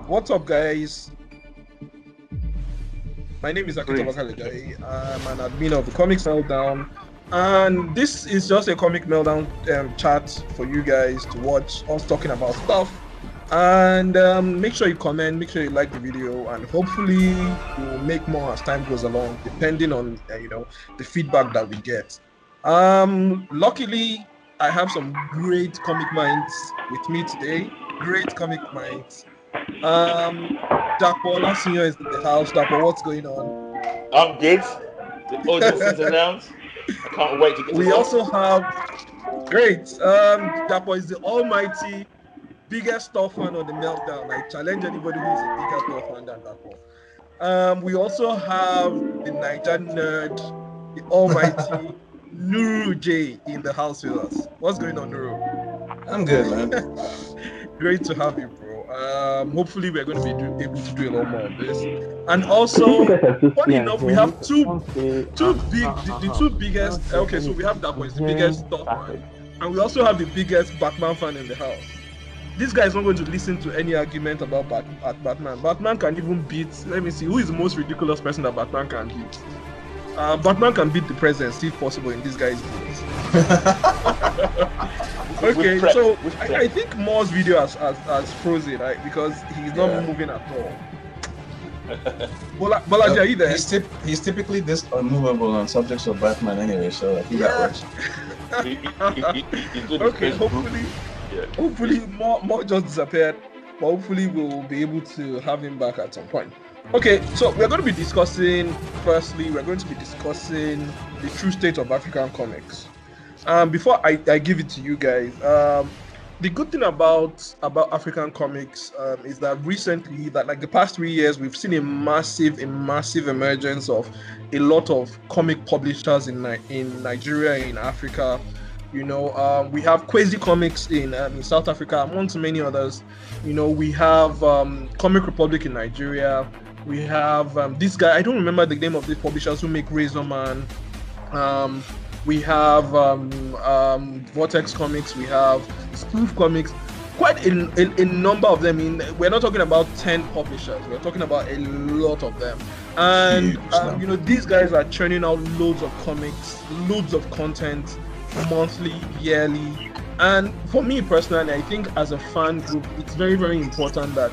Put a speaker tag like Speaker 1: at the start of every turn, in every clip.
Speaker 1: What's up, guys? My name is Toba. I'm an admin of the Comics Meltdown, and this is just a Comic Meltdown chat for you guys to watch us talking about stuff. And make sure you comment, make sure you like the video, and hopefully we'll make more as time goes along, depending on the feedback that we get. Luckily, I have some great comic minds with me today. Great comic minds. Dapo Senior is in the house. Dapo, what's going on?
Speaker 2: I'm good. The audience is announced. I can't wait to get to
Speaker 1: We also have great. Dapo is the almighty biggest Thor fan on the Meltdown. I challenge anybody who is a bigger Thor fan than Dapo. We also have the Nigerian nerd, the almighty Nuru Jay in the house with us. What's going on, Nuru?
Speaker 3: I'm good, man.
Speaker 1: Great to have you, bro. Hopefully we're going to be able to do a lot more of this. And also, funny enough, we have the two biggest. Okay, so we have Dapo is the biggest Thor fan, and we also have the biggest Batman fan in the house. This guy is not going to listen to any argument about Batman. Batman can even beat. Let me see, who is the most ridiculous person that Batman can beat? Batman can beat the president, if possible, in this guy's books. Okay, so I think Moore's video has frozen, right? Because he's not moving at all. Bolaji, are you there?
Speaker 3: He's typically this unmovable on subjects of Batman anyway, so I think that works.
Speaker 1: Okay, hopefully more just disappeared, but hopefully we'll be able to have him back at some point. Okay, so we're going to be discussing the true state of African comics. Before I give it to you guys, the good thing about African comics is that recently, like the past 3 years, we've seen a massive emergence of a lot of comic publishers in Nigeria, in Africa. We have Crazy Comics in South Africa, amongst many others. We have Comic Republic in Nigeria. We have this guy, I don't remember the name of these publishers who make Razor Man. We have Vortex Comics, we have Spoof Comics, quite a number of them. We're not talking about 10 publishers, we're talking about a lot of them. And these guys are churning out loads of comics, loads of content, monthly, yearly. And for me personally, I think as a fan group, it's very, very important that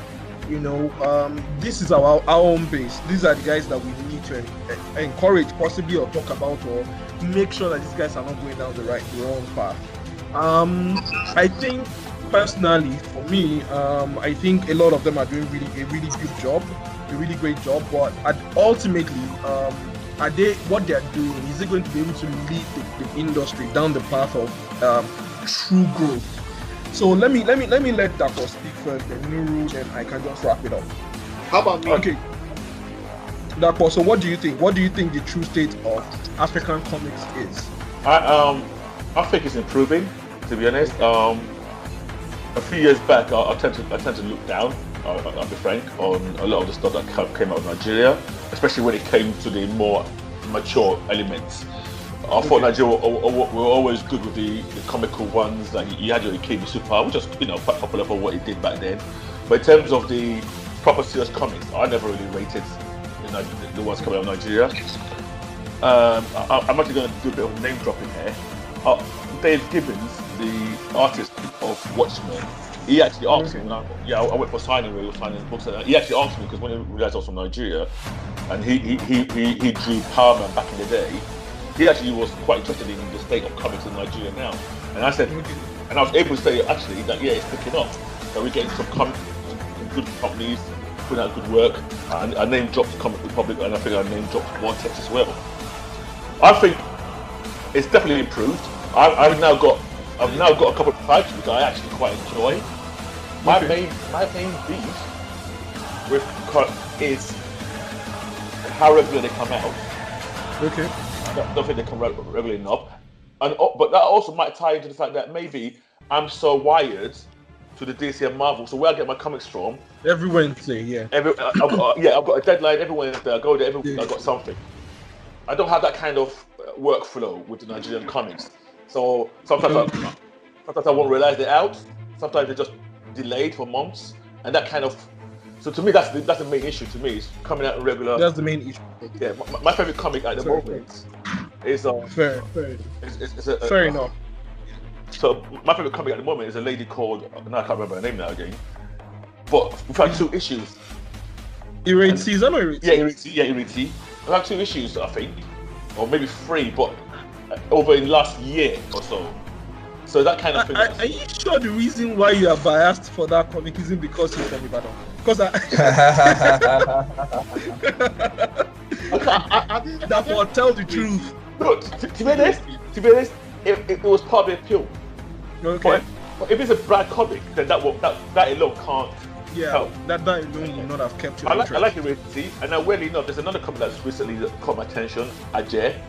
Speaker 1: this is our own base. These are the guys that we need to encourage, possibly, or talk about, or make sure that these guys are not going down the wrong path. I think personally, for me, I think a lot of them are doing a really good job, a really great job. But ultimately, are they what they are doing? Is it going to be able to lead the industry down the path of true growth? So let me let Dapo speak first, then Nuru, then I can just wrap it up.
Speaker 2: How about me?
Speaker 1: Okay. Dapo, so what do you think? What do you think the true state of African comics is?
Speaker 2: I think it's improving, to be honest. A few years back, I tend to look down, I'll be frank, on a lot of the stuff that came out of Nigeria, especially when it came to the more mature elements. I thought Nigeria were always good with the comical ones. Like you had your Ikebe Super, which was quite popular for what it did back then. But in terms of the proper serious comics, I never really rated the ones coming out of Nigeria. I'm actually going to do a bit of name dropping here. Dave Gibbons, the artist of Watchmen, he actually asked me. I went for signing where he was signing books. He actually asked me because when he realized I was from Nigeria, and he drew Power Man back in the day. He actually was quite interested in the state of comics in Nigeria now, and I said, and I was able to say actually that it's picking up. That we're getting some good companies putting out good work. And I name dropped Comic Republic, and I think I name dropped Vortex as well. I think it's definitely improved. I've now got a couple of titles that I actually quite enjoy. My main beef with is how regular they come out.
Speaker 1: Okay.
Speaker 2: I don't think they come regularly enough, but that also might tie into the fact that maybe I'm so wired to the DC and Marvel. So where I get my comics from,
Speaker 1: every Wednesday, yeah.
Speaker 2: I've got a deadline every Wednesday. I go there every week. I've got something. I don't have that kind of workflow with the Nigerian comics. So sometimes I won't realize they're out. Sometimes they're just delayed for months, and that kind of. So to me, that's the main issue. To me, is coming out regular.
Speaker 1: That's the main issue.
Speaker 2: Yeah, my favorite comic at the moment is
Speaker 1: fair enough.
Speaker 2: So my favorite comic at the moment is a lady called, no, I can't remember her name now again. But we've had 2 issues.
Speaker 1: Ireti, is that not Ireti?
Speaker 2: Yeah, Ireti. We've had 2 issues, I think, or maybe 3, but over in the last year or so. So that kind of thing.
Speaker 1: Are you sure the reason why you are biased for that comic isn't because you're from Ibadan? Because Dapo, tell the truth.
Speaker 2: Look, to be honest, it was part of the appeal.
Speaker 1: Okay.
Speaker 2: But if it's a bad comic, then that alone can't help.
Speaker 1: That alone will not have kept your interest.
Speaker 2: I like Ireti, and now weirdly enough, there's another comic that's recently caught my attention, Jay.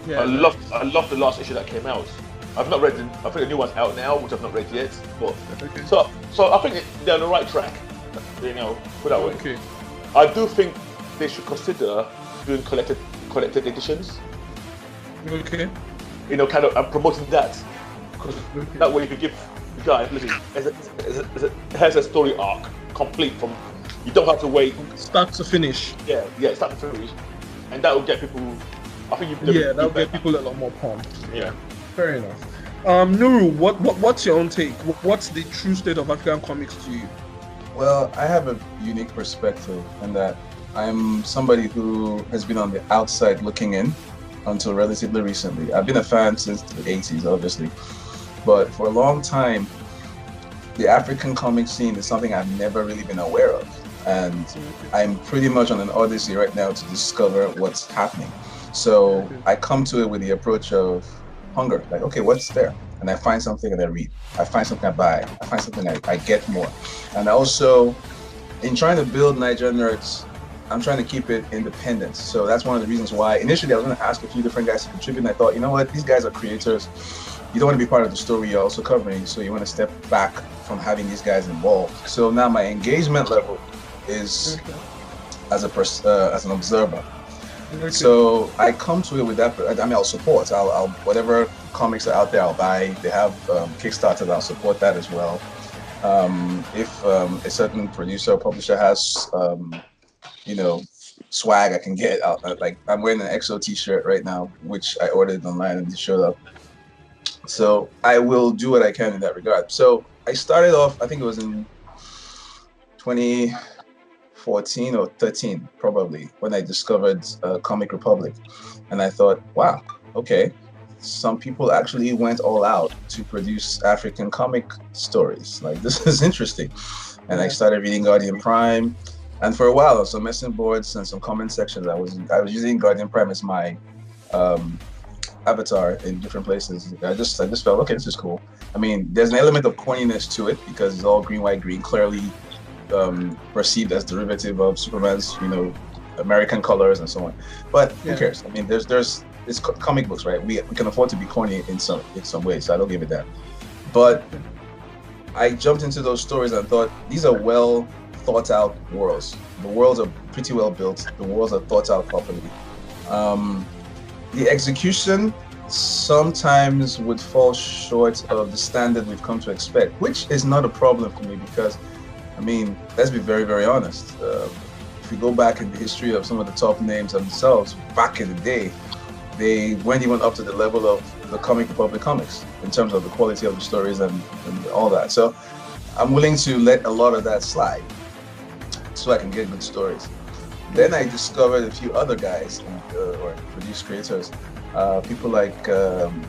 Speaker 1: Yeah,
Speaker 2: I love the last issue that came out. I've not read I think the new one's out now, which I've not read yet. But so I think they're on the right track. Put that way.
Speaker 1: Okay.
Speaker 2: I do think they should consider doing collected editions.
Speaker 1: Okay.
Speaker 2: Kind of promoting that, because that way you can give the guys, listen, it has a story arc complete from. You don't have to wait
Speaker 1: start to finish.
Speaker 2: Yeah, start to finish, and that will get people. I think
Speaker 1: that will get people a lot more pumped.
Speaker 2: Yeah.
Speaker 1: Fair enough. Nuru, what's your own take? What's the true state of African comics to you?
Speaker 3: Well, I have a unique perspective in that I'm somebody who has been on the outside looking in until relatively recently. I've been a fan since the 80s, obviously. But for a long time, the African comic scene is something I've never really been aware of. And I'm pretty much on an odyssey right now to discover what's happening. So I come to it with the approach of hunger, like, okay, what's there? And I find something and I read. I find something I buy. I find something I get more. And also, in trying to build Nigerian nerds, I'm trying to keep it independent. So that's one of the reasons why initially I was going to ask a few different guys to contribute. And I thought, you know what, these guys are creators. You don't want to be part of the story you're also covering. So you want to step back from having these guys involved. So now my engagement level is as an observer. Okay. So I come to it with that. I mean, I'll support. I'll whatever comics are out there, I'll buy. They have Kickstarter. I'll support that as well. If a certain producer or publisher has, swag I can get. Like I'm wearing an EXO T-shirt right now, which I ordered online and it showed up. So I will do what I can in that regard. So I started off. I think it was in 2014 or 13 probably when I discovered Comic Republic, and I thought, wow, okay, some people actually went all out to produce African comic stories. Like, this is interesting. And I started reading Guardian Prime, and for a while on some message boards and some comment sections, I was using Guardian Prime as my avatar in different places. I just felt, okay, this is cool. I mean, there's an element of corniness to it because it's all green, white, green, clearly perceived as derivative of Superman's, American colors and so on. But who cares? I mean, it's comic books, right? We can afford to be corny in some ways, so I don't give it that. But I jumped into those stories and thought, these are well thought out worlds. The worlds are pretty well built. The worlds are thought out properly. The execution sometimes would fall short of the standard we've come to expect, which is not a problem for me because, I mean, let's be very, very honest. If we go back in the history of some of the top names themselves, back in the day, they weren't even up to the level of the Comic Republic comics in terms of the quality of the stories and all that. So I'm willing to let a lot of that slide so I can get good stories. Then I discovered a few other guys or produced creators, people like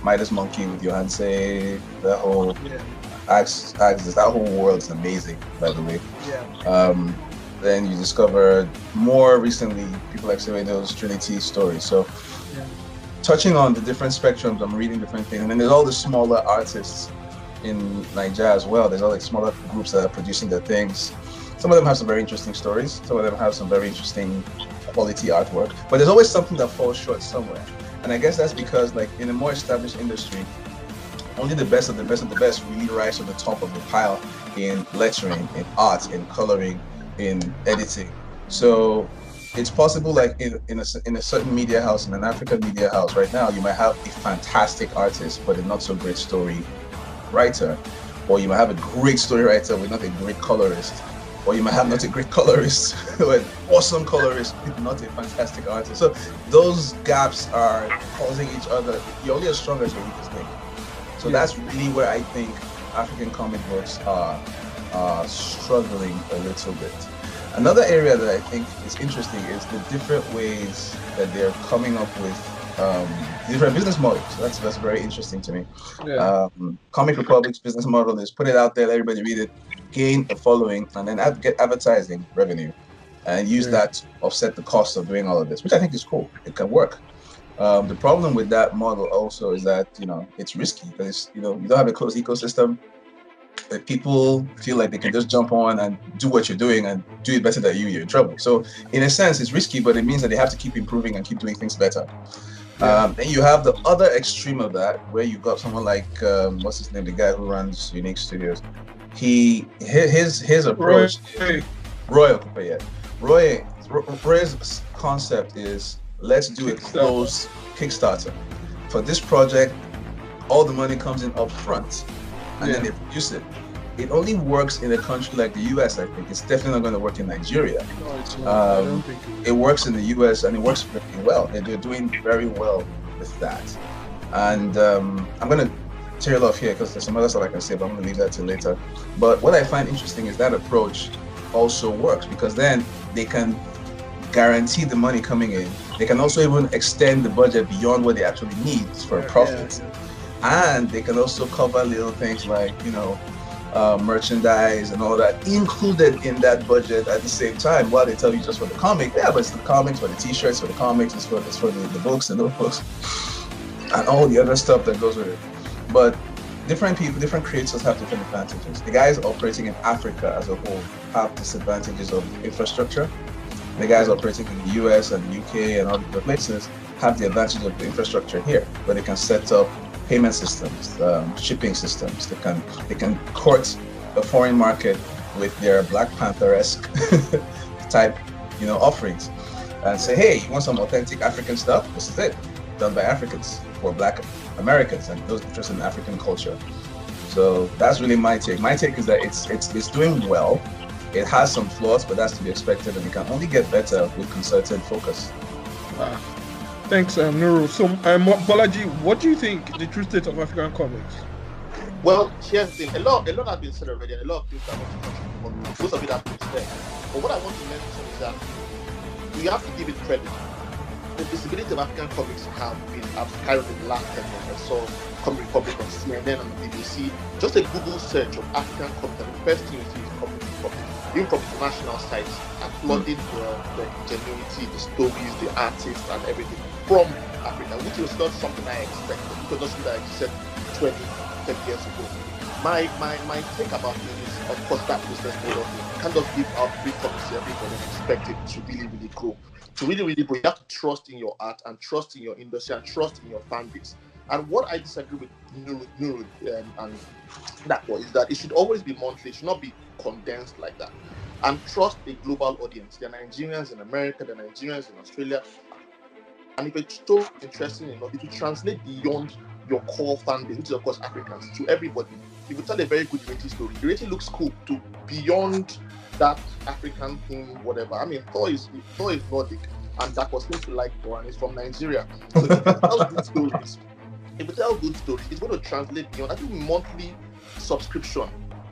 Speaker 3: Midas Monkey with Johanse, that whole Axis, that whole world's amazing, by the way. Then you discovered more recently people like Seredo's Trinity stories. So touching on the different spectrums, I'm reading different things. And then there's all the smaller artists in Nigeria as well. There's all like smaller groups that are producing their things. Some of them have some very interesting stories. Some of them have some very interesting quality artwork. But there's always something that falls short somewhere. And I guess that's because, like, in a more established industry, only the best of the best of the best really rise to the top of the pile in lettering, in art, in coloring, in editing. So it's possible, like in a certain media house, in an African media house right now, you might have a fantastic artist, but a not so great story writer, or you might have a great story writer with not a great colorist, or you might have not a great colorist, but an awesome colorist with not a fantastic artist. So those gaps are causing each other. You're only as strong as your weakest link. So that's really where I think African comic books are struggling a little bit. Another area that I think is interesting is the different ways that they're coming up with different business models. That's very interesting to me.
Speaker 1: Yeah.
Speaker 3: Comic Republic's business model is put it out there, let everybody read it, gain a following, and then get advertising revenue, and use that to offset the cost of doing all of this, which I think is cool. It can work. The problem with that model also is that it's risky because you don't have a closed ecosystem. If people feel like they can just jump on and do what you're doing and do it better than you're in trouble. So in a sense, it's risky, but it means that they have to keep improving and keep doing things better. Then you have the other extreme of that, where you've got someone like what's his name, the guy who runs Unique Studios. His approach, Roy's concept is, let's do a closed Kickstarter for this project. All the money comes in up front, and then they produce it. It only works in a country like the US, I think. It's definitely not going to work in Nigeria.
Speaker 1: No, it's not. I don't think
Speaker 3: it works in the US, and it works very well. And they're doing very well with that. And I'm going to tail off here because there's some other stuff I can say, but I'm going to leave that till later. But what I find interesting is that approach also works, because then they can guarantee the money coming in. They can also even extend the budget beyond what they actually need for a profit. And they can also cover little things like, merchandise and all that included in that budget at the same time, while they tell you just for the comic. Yeah, but it's the comics, for the t-shirts, for the comics, it's for the books and notebooks and all the other stuff that goes with it. But different people, different creators have different advantages. The guys operating in Africa as a whole have disadvantages of infrastructure. The guys operating in the US and the UK and all the other places have the advantage of the infrastructure here, where they can set up payment systems, shipping systems. They can court a foreign market with their Black Panther-esque type, offerings, and say, hey, you want some authentic African stuff? This is it, done by Africans for Black Americans and those interested in African culture. So that's really my take. My take is that it's doing well. It has some flaws, but that's to be expected, and it can only get better with concerted focus.
Speaker 1: Thanks, Nuru. So, Bolaji, what do you think the true state of African comics?
Speaker 4: Well, here's the thing. A lot has been said already, and a lot of things I want to contribute on. Most of it has been said. But what I want to mention is that we have to give it credit. The visibility of African comics have skyrocketed in the last 10 years. I saw Comic Republic on CNN and the BBC. Just a Google search of African comics, and the first thing you see is Comic Republic. Even from international sites, applauding the ingenuity, the stories, the artists, and everything from Africa, which was not something I expected. It was not something that I said 20 years ago. My take about it is, of course, that business model. You can't just give out free comics to everybody and expect it to really, really grow. To really, really grow, you have to trust in your art and trust in your industry and trust in your fan base. And what I disagree with Nuru and Dapo is that it should always be monthly. It should not be condensed like that. And trust a global audience. There are Nigerians in America, there are Nigerians in Australia. And if it's so interesting enough, it will translate beyond your core fan base, which is of course Africans, to everybody. If you tell a very good Ireti story, Ireti looks cool to beyond that African thing, whatever. I mean, Thor is Nordic, and that was seems to like Thor, and he's from Nigeria. So if you tell good stories, it's going to translate beyond. I think monthly subscription.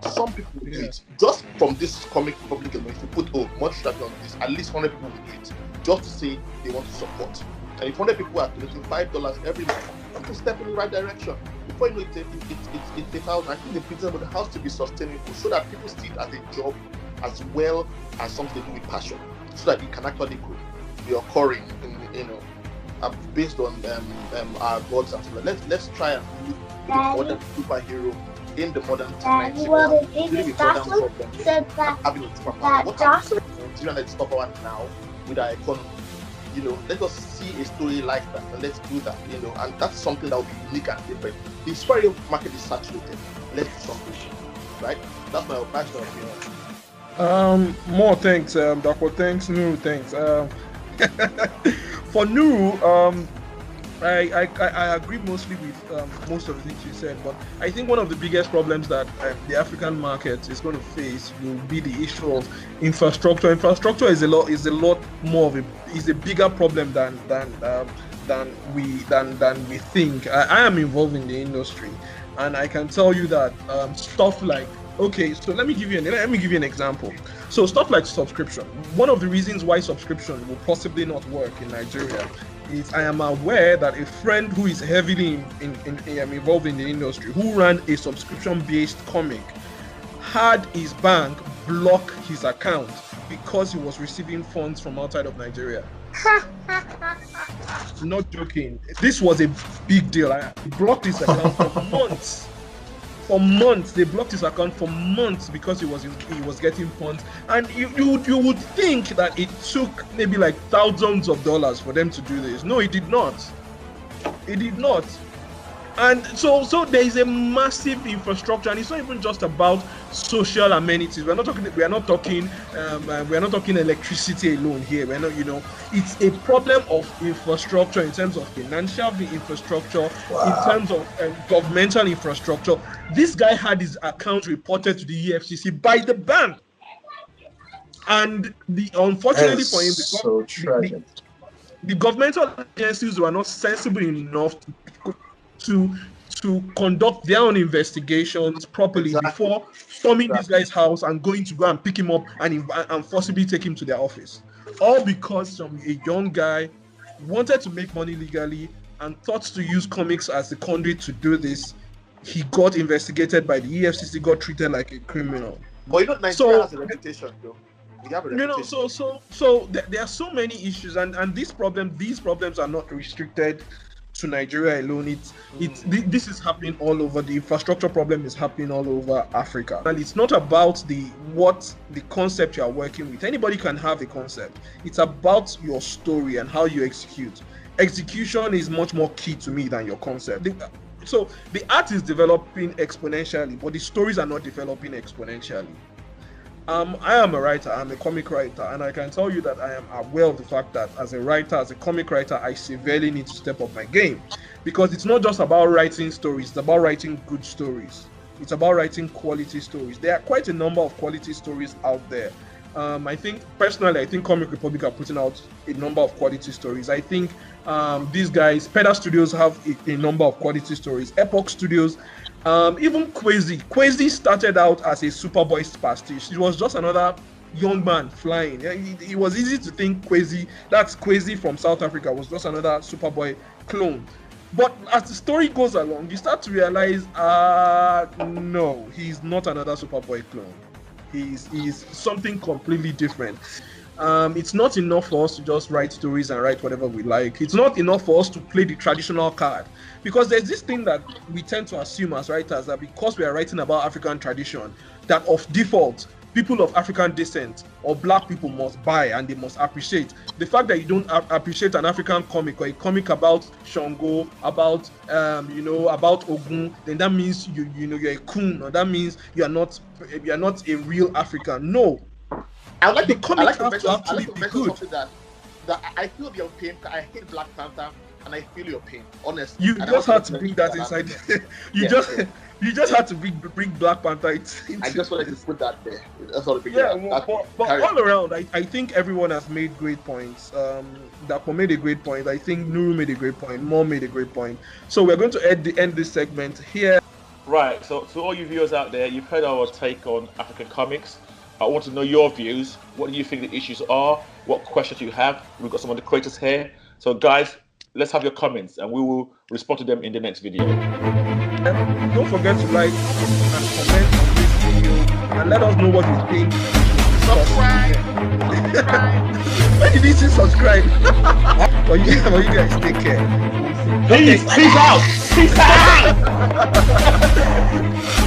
Speaker 4: Some people will do it. Just from this Comic Republic, if you put much traffic on this, at least 100 people will do it. Just to say they want to support. And if 100 people are donating $5 every month, it's a step in the right direction. Before you know it, it's 1,000. I think the business model has to be sustainable so that people see it as a job as well as something they do with passion, so that it can actually grow, be occurring based on our gods and stuff. Let's try and look at the modern superhero in the modern times. Dealing with modern problems, having a superpower. What happens in Nigeria that is top one now with our economy? Let us see a story like that, and let's do that. And that's something that will be unique and different. The superhero market is saturated. Let's do something, right? That's my opinion.
Speaker 1: More thanks, Dapo. Thanks, Nuru. Thanks. For Nuru, I agree mostly with most of the things you said, but I think one of the biggest problems that the African market is going to face will be the issue of infrastructure. Infrastructure is a lot more of a bigger problem than we think. I am involved in the industry, and I can tell you that stuff like, okay, so let me give you an example. So stuff like subscription. One of the reasons why subscription will possibly not work in Nigeria is I am aware that a friend who is heavily involved in the industry, who ran a subscription-based comic, had his bank block his account because he was receiving funds from outside of Nigeria. Not joking. This was a big deal. He blocked his account for months. For months, they blocked his account for months because he was getting funds, and you would think that it took maybe like thousands of dollars for them to do this. No, it did not. It did not. And so there is a massive infrastructure, and it's not even just about social amenities. We are not talking electricity alone here. We're not, it's a problem of infrastructure in terms of financial infrastructure, in terms of governmental infrastructure. This guy had his account reported to the EFCC by the bank, and unfortunately for him, the governmental agencies were not sensible enough to conduct their own investigations properly before storming this guy's house and going to go and pick him up and forcibly take him to their office. All because a young guy wanted to make money legally and thought to use comics as the conduit to do this. He got investigated by the EFCC, got treated like a criminal.
Speaker 4: But Nigeria has a reputation, though.
Speaker 1: So there are so many issues, and these problems are not restricted to Nigeria alone. This is happening all over. The infrastructure problem is happening all over Africa, and it's not about the concept you are working with. Anybody can have a concept. It's about your story and how you execute. Execution is much more key to me than your concept. So the art is developing exponentially, but the stories are not developing exponentially. I am a writer, I'm a comic writer, and I can tell you that I am aware of the fact that as a writer, as a comic writer, I severely need to step up my game, because it's not just about writing stories, it's about writing good stories. It's about writing quality stories. There are quite a number of quality stories out there. I think Comic Republic are putting out a number of quality stories. I think these guys, Peda Studios, have a number of quality stories. Epoch Studios, even Kwezi started out as a Superboy pastiche. It was just another young man flying. It was easy to think that's Kwezi from South Africa, was just another Superboy clone. But as the story goes along, you start to realize, no, he's not another Superboy clone. He's something completely different. It's not enough for us to just write stories and write whatever we like. It's not enough for us to play the traditional card, because there's this thing that we tend to assume as writers, that because we are writing about African tradition, that of default people of African descent or black people must buy and they must appreciate. The fact that you don't appreciate an African comic or a comic about Shango, about about Ogun, then that means you're a coon, or that means you're not a real African. No.
Speaker 4: I like
Speaker 1: the
Speaker 4: to
Speaker 1: comics
Speaker 4: mention
Speaker 1: something
Speaker 4: that I feel your pain. I hate Black Panther, and I feel your pain. Honestly,
Speaker 1: you just had to bring that inside. You just had to bring Black Panther into.
Speaker 4: I just wanted to put that there. That's all.
Speaker 1: But all around, I think everyone has made great points. Dapo made a great point. I think Nuru made a great point. Mo made a great point. So we're going to end this segment here.
Speaker 2: Right. So to all you viewers out there, you've heard our take on African comics. I want to know your views. What do you think the issues are? What questions you have? We've got some of the creators here. So guys, let's have your comments and we will respond to them in the next video.
Speaker 1: Don't forget to like and comment on this video and let us know what you think.
Speaker 4: Subscribe.
Speaker 1: When did you say subscribe? But you guys take care.
Speaker 2: Peace out. Peace out.